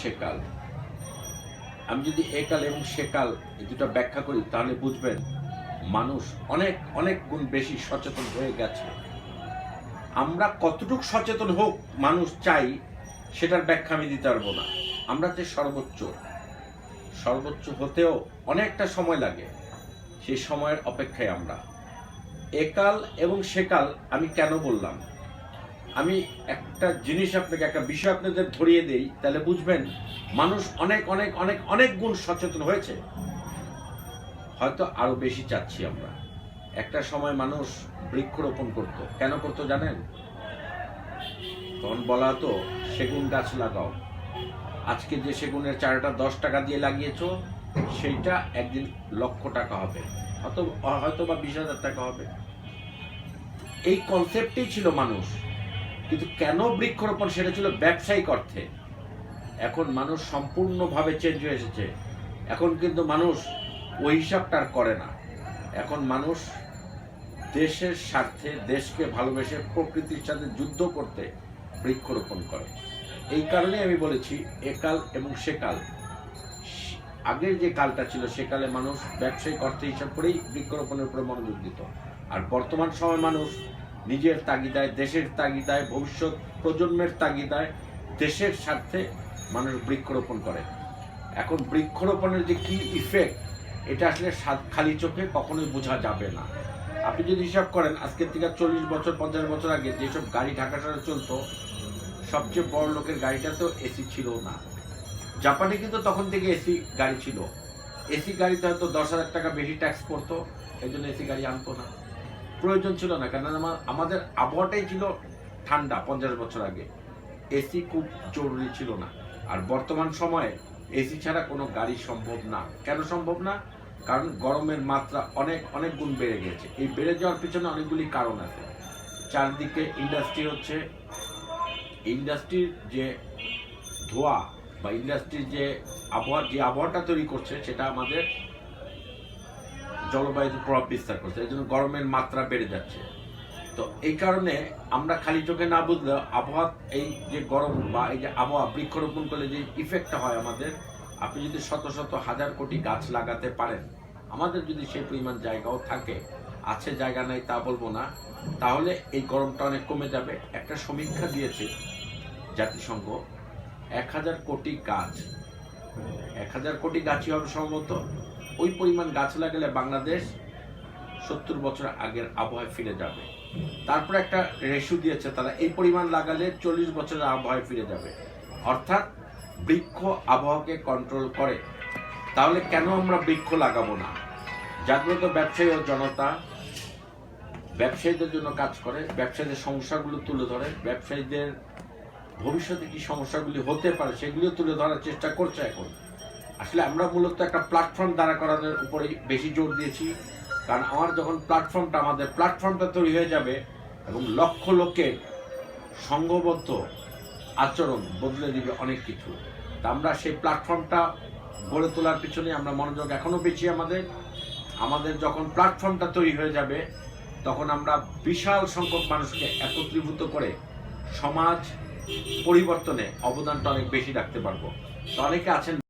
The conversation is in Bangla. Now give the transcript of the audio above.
সেকাল। আমি যদি একাল এবং সেকাল এই দুটো ব্যাখ্যা করি তাহলে বুঝবেন মানুষ অনেক অনেক গুণ বেশি সচেতন হয়ে গেছে। আমরা কতটুকু সচেতন হোক মানুষ চাই সেটার ব্যাখ্যা আমি দিতে পারবো না। আমরা যে সর্বোচ্চ হতেও অনেকটা সময় লাগে, সেই সময়ের অপেক্ষায় আমরা। একাল এবং সেকাল আমি কেন বললাম, আমি একটা জিনিস আপনাকে, একটা বিষয় আপনাদের ধরিয়ে দেই, তাহলে বুঝবেন মানুষ অনেক অনেক অনেক অনেক গুণ সচেতন হয়েছে, হয়তো আরো বেশি চাচ্ছি আমরা। একটা সময় মানুষ বৃক্ষরোপণ করত, কেন করতো জানেন? তখন বলা হতো সেগুন গাছ লাগাও। আজকে যে সেগুনের চারাটা 10 টাকা দিয়ে লাগিয়েছো, সেইটা একদিন লক্ষ টাকা হবে, হয়তো বা 20,000 টাকা হবে। এই কনসেপ্টেই ছিল মানুষ। কিন্তু কেন বৃক্ষরোপণ, সেটা ছিল ব্যবসায়িক অর্থে। এখন মানুষ সম্পূর্ণভাবে চেঞ্জ হয়ে এসেছে। এখন কিন্তু মানুষ ওই হিসাবটা আর করে না। এখন মানুষ দেশের স্বার্থে, দেশকে ভালোবেসে প্রকৃতির সাথে যুদ্ধ করতে বৃক্ষরোপণ করে। এই কারণে আমি বলেছি একাল এবং সেকাল। আগের যে কালটা ছিল সেকালে মানুষ ব্যবসায়িক অর্থে হিসাব করেই বৃক্ষরোপণের উপরে মনোযোগ দিত। আর বর্তমান সময় মানুষ নিজের তাগিদায়, দেশের তাগিদায়, ভবিষ্যৎ প্রজন্মের তাগিদায়, দেশের স্বার্থে মানুষ বৃক্ষরোপণ করে। এখন বৃক্ষরোপণের যে কি ইফেক্ট, এটা আসলে খালি চোখে কখনোই বোঝা যাবে না। আপনি যদি হিসাব করেন আজকের থেকে 40 বছর 50 বছর আগে যেসব গাড়ি ঢাকা শহরে চলতো, সবচেয়ে বড় লোকের গাড়িটা তো এসি ছিল না। জাপানে কিন্তু তখন থেকে এসি গাড়ি ছিল। এসি গাড়িতে হয়তো 10,000 টাকা বেশি ট্যাক্স পড়তো, এই জন্য এসি গাড়ি আনতো না, প্রয়োজন ছিল না। কারণ আমাদের আবহাওয়াটাই ছিল ঠান্ডা 50 বছর আগে, এসি খুব জরুরি ছিল না। আর বর্তমান সময়ে এসি ছাড়া কোনো গাড়ি সম্ভব না। কেন সম্ভব না? কারণ গরমের মাত্রা অনেক অনেক গুণ বেড়ে গেছে। এই বেড়ে যাওয়ার পিছনে অনেকগুলি কারণ আছে। চারদিকে ইন্ডাস্ট্রি হচ্ছে, ইন্ডাস্ট্রির যে ধোঁয়া বা ইন্ডাস্ট্রির যে আবহাওয়াটা তৈরি করছে, সেটা আমাদের জলবায়ুতে প্রভাব বিস্তার করছে। এই জন্য গরমের মাত্রা বেড়ে যাচ্ছে। তো এই কারণে আমরা খালি চোখে না বুঝলেও আবহাওয়া, এই যে গরম বা এই যে আবহাওয়া, বৃক্ষরোপণ করলে যে ইফেক্টটা হয় আমাদের, আপনি যদি শত শত হাজার কোটি গাছ লাগাতে পারেন, আমাদের যদি সেই পরিমাণ জায়গাও থাকে, আছে জায়গা নাই তা বলবো না, তাহলে এই গরমটা অনেক কমে যাবে। একটা সমীক্ষা দিয়েছে জাতিসংঘ, 1000 কোটি গাছ, 1000 কোটি গাছই হবে সম্ভবত। ওই পরিমাণ গাছ লাগালে বাংলাদেশ 70 বছর আগের আবহাওয়ায় ফিরে যাবে। তারপরে একটা রেশু দিয়েছে তারা, এই পরিমাণ লাগালে 40 বছরের আবহাওয়ায় ফিরে যাবে। অর্থাৎ বৃক্ষ আবহাওয়াকে কন্ট্রোল করে। তাহলে কেন আমরা বৃক্ষ লাগাবো না? জাগ্রত ব্যবসায়ী ও জনতা ব্যবসায়ীদের জন্য কাজ করে, ব্যবসায়ীদের সমস্যাগুলো তুলে ধরে, ব্যবসায়ীদের ভবিষ্যতে কি সমস্যাগুলি হতে পারে সেগুলিও তুলে ধরার চেষ্টা করছে। এখন আসলে আমরা মূলত একটা প্ল্যাটফর্ম দাঁড়া করানোর উপরেই বেশি জোর দিয়েছি। কারণ যখন আমাদের প্ল্যাটফর্মটা তৈরি হয়ে যাবে এবং লক্ষ লোকের সংঘবদ্ধ আচরণ বদলে দিবে অনেক কিছু, তা আমরা সেই প্ল্যাটফর্মটা গড়ে তোলার পিছনে আমরা মনোযোগ এখনো বেশি। আমাদের যখন প্ল্যাটফর্মটা তৈরি হয়ে যাবে, তখন আমরা বিশাল সংখ্যক মানুষকে একত্রীভূত করে সমাজ পরিবর্তনে অবদানটা অনেক বেশি রাখতে পারবো। তো অনেকে আছেন